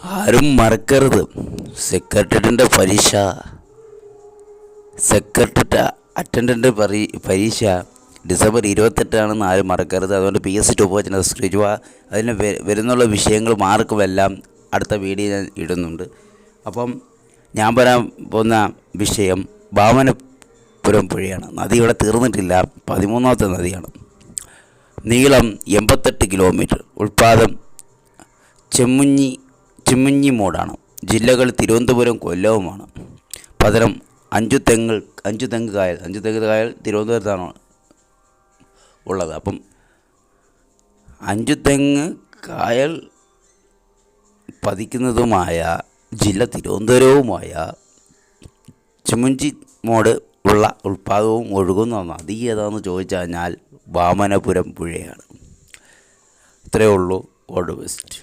ആരും മറക്കരുത്, സെക്രട്ടറിയേറ്റിൻ്റെ പരീക്ഷ ഡിസംബർ 28 ആരും മറക്കരുത്. അതുകൊണ്ട് PSC 2 സബ്സ്ക്രൈബ്. അതിന് വരുന്നുള്ള വിഷയങ്ങൾ മാർക്കുമെല്ലാം അടുത്ത വീഡിയോ ഞാൻ ഇടുന്നുണ്ട്. അപ്പം ഞാൻ പറയാൻ പോകുന്ന വിഷയം വാമനപുരം പുഴയാണ്. നദി ഇവിടെ തീർന്നിട്ടില്ല, 13ാമത്തെ നദിയാണ്. നീളം 88 കിലോമീറ്റർ. ഉൽപ്പാദനം ചെമ്മുഞ്ഞിമൂടാണ്. ജില്ലകൾ തിരുവനന്തപുരം, കൊല്ലവുമാണ്. പതനം അഞ്ചു തെങ്ങ് കായൽ തിരുവനന്തപുരത്താണ് ഉള്ളത്. അപ്പം അഞ്ചു തെങ്ങ് കായൽ പതിക്കുന്നതുമായ ജില്ല തിരുവനന്തപുരവുമായ ചെമ്മുഞ്ഞിമൂട് ഉള്ള ഉൽപ്പാദനവും ഒഴുകുന്ന നദി ഏതാണെന്ന് ചോദിച്ചു കഴിഞ്ഞാൽ വാമനപുരം പുഴയാണ്. ഇത്രയേ ഉള്ളൂ. All the best.